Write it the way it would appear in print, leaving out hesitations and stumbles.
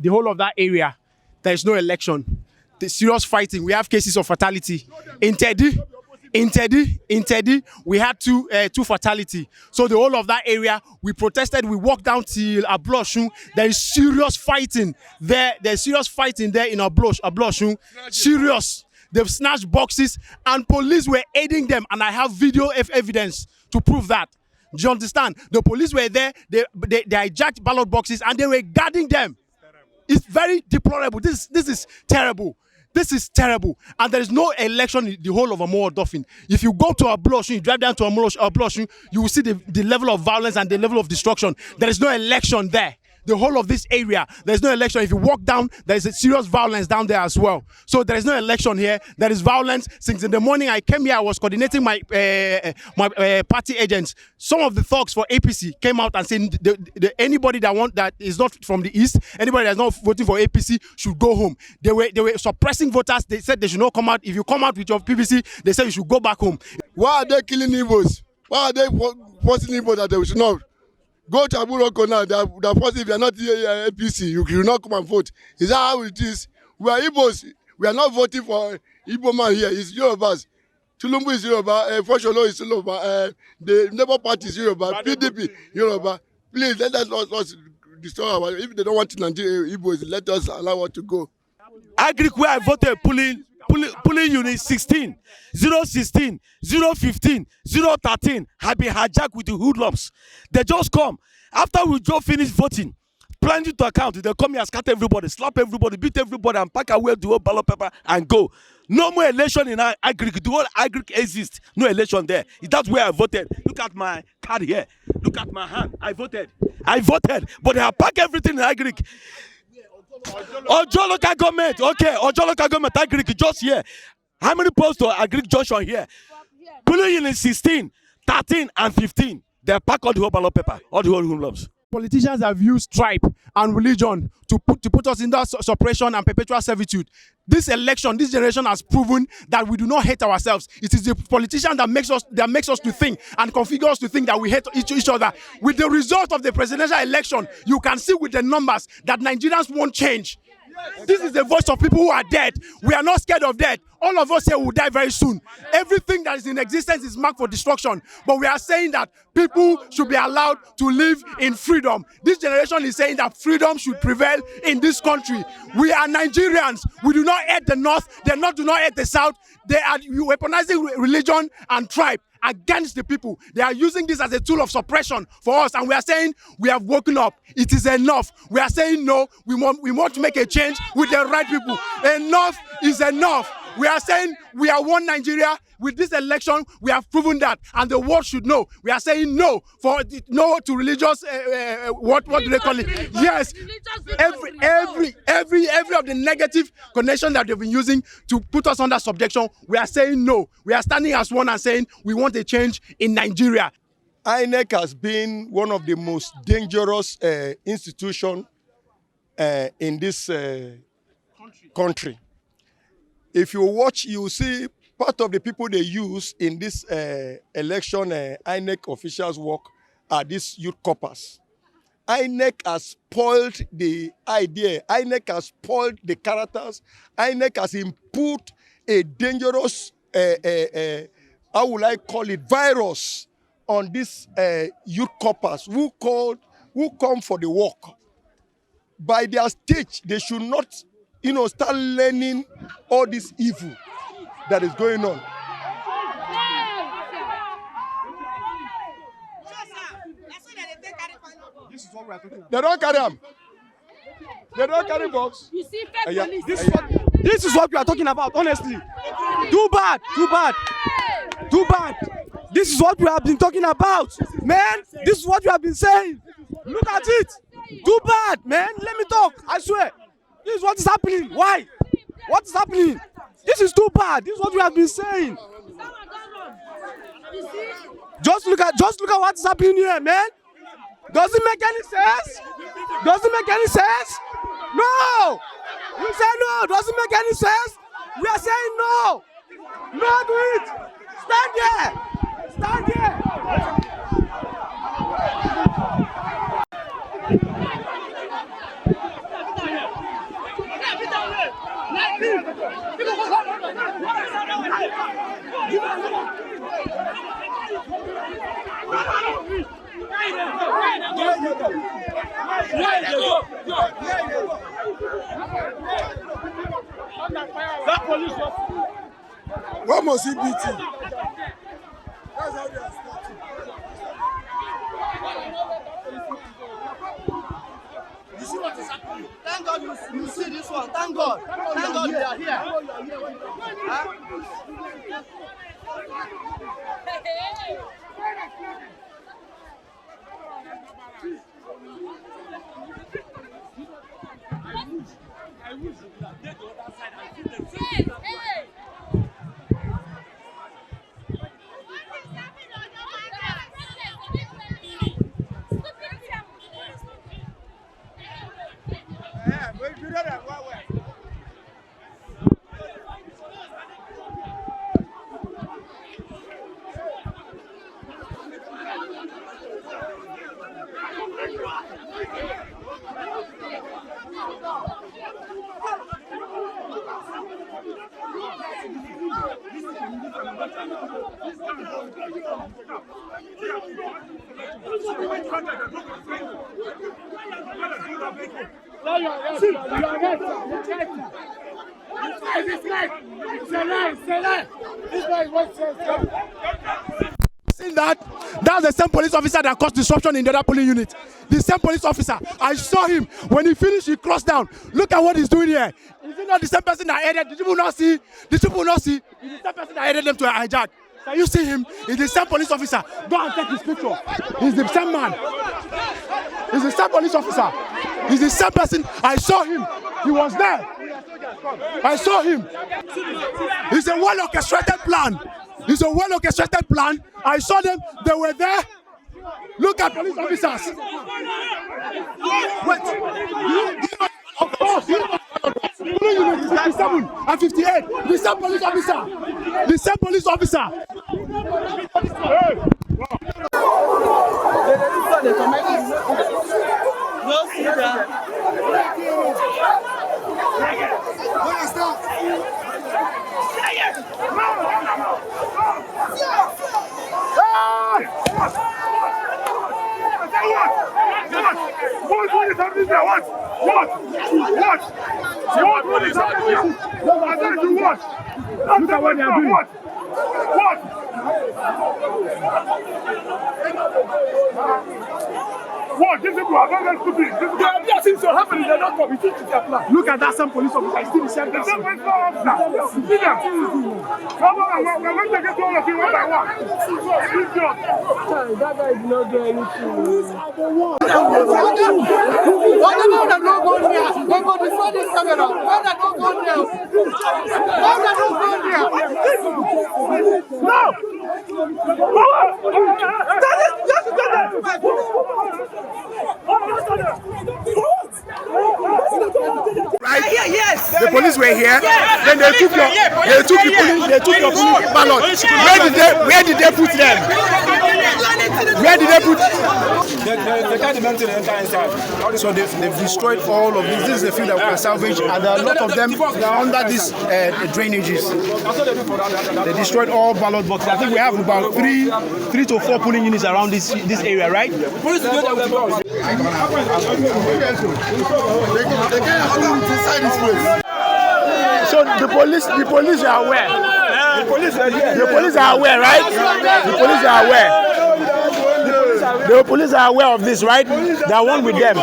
the whole of that area, there is no election. The serious fighting. We have cases of fatality. In Teddy, we had two fatality. So the whole of that area, we protested. We walked down till Abloshun. There is serious fighting there. There's serious fighting there in Abloshun. Serious. They've snatched boxes, and police were aiding them. And I have video evidence to prove that. Do you understand? The police were there. They hijacked ballot boxes, and they were guarding them. It's very deplorable. This is terrible. This is terrible. And there is no election in the whole of Omo-Odofin. If you go to Abloshun, you drive down to Abloshun, you will see the level of violence and the level of destruction. There is no election there. The whole of this area, there's no election. If you walk down, there is a serious violence down there as well. So there is no election here. There is violence. Since in the morning I came here, I was coordinating my party agents. Some of the thugs for APC came out and saying anybody that is not from the east, anybody that's not voting for APC should go home. They were suppressing voters. They said they should not come out. If you come out with your PVC, they said you should go back home. Why are they killing Igbos? Why are they forcing Igbos that they should not? Go to Aburoko now. They're forcing, if you're not APC, you will not come and vote. Is that how it is? We are Igbos. We are not voting for Igbo man here. It's Yorubas. Tulumbu is Yoruba. Fosholo is Yoruba. The Labour Party is Yoruba. PDP Yoruba. Please let us not destroy our. If they don't want Nigeria Igbos, let us allow us to go. Agric where I voted polling unit 16, 016, 015, 013 have been hijacked with the hoodlums. They just come. After we just finish voting, planning to account, they come here, scatter everybody, slap everybody, beat everybody, and pack away the whole ballot paper and go. No more election in Agric. The whole Agric exists. No election there. That's where I voted. Look at my card here. Look at my hand. I voted. But they have packed everything in Agric. Ojo local government, okay. Ojo local government, Agric just here. How many posts to Agric Junction here? Polling in 16, 13, and 15. They pack all the whole ballot paper, all the whole hoodlums. Politicians have used tribe and religion to put us in that suppression and perpetual servitude. This election, this generation has proven that we do not hate ourselves. It is the politician that makes us to think and configure us to think that we hate each other. With the result of the presidential election, you can see with the numbers that Nigerians won't change. This is the voice of people who are dead. We are not scared of death. All of us here will die very soon. Everything that is in existence is marked for destruction. But we are saying that people should be allowed to live in freedom. This generation is saying that freedom should prevail in this country. We are Nigerians. We do not hate the North. They do not hate the South. They are weaponizing religion and tribe against the people. They are using this as a tool of suppression for us, and we are saying we have woken up. It is enough. We are saying no. We want to make a change with the right people. Enough is enough. We are saying we are one Nigeria. With this election, we have proven that, and the world should know. We are saying no to religious. What do they call it? Yes, every of the negative connection that they've been using to put us under subjection. We are saying no. We are standing as one and saying we want a change in Nigeria. INEC has been one of the most dangerous institutions in this country. If you watch, you see part of the people they use in this election INEC officials' work are these youth corpers. INEC has spoiled the idea. INEC has spoiled the characters. INEC has input a dangerous, how will I call it, virus on these youth corpers who come for the work. By their stage, they should not, start learning all this evil that is going on. This is what we are talking about. They don't carry them. They don't carry box. You see, fake police. This is what we are talking about, honestly. Too bad. This is what we have been talking about. Man, this is what we have been saying. Look at it. Too bad, man. Let me talk. I swear. This is what is happening. Why? What is happening? This is too bad. This is what we have been saying. Just look at what is happening here, man. Does it make any sense? No. You say no. Does it make any sense? We are saying no. No, do it. Stand here. That police was. What must he beat you? That's how they are starting. You see what is happening? Thank God you see this one. Thank God. Thank God they are here. Huh? Seen that? That's the same police officer that caused disruption in the other polling unit. The same police officer. I saw him. When he finished, he crossed down. Look at what he's doing here. Is it not the same person that aided? Did you not see? Did you not see? It's the same person that aided them to hijack. Can you see him? It's the same police officer. Go and take his picture. He's the same man. He's the same police officer. He's the same person. I saw him. He was there. I saw him. It's a well-orchestrated plan. It's a well-orchestrated plan. I saw them. They were there. Look at police officers. Wait. Of course. 57 and 58. The same police officer. The same police officer. Look at what they are doing. What? These people are very stupid. They are just things to happen. They're not committed to their plan. Look at that same police officer. He's still the same person. The same police officer. See them. We're going to get all of you one by one. That guy did not do anything. These are the ones. Why not go there? They go before this camera. Why not go there? Why not go there? No! Right? Yes. The police were here. Yes. Then they took your polling ballot. Where did they put them? Where did they put? They can't even inside. So they've destroyed all of this. This is the field that we can salvage, and there are a lot of them under these drainages. They destroyed all ballot boxes. I think we have about three to four polling units around this area, right? So the police are aware. The police are aware, right? The police are aware. The police are aware of this, right? They are one with them.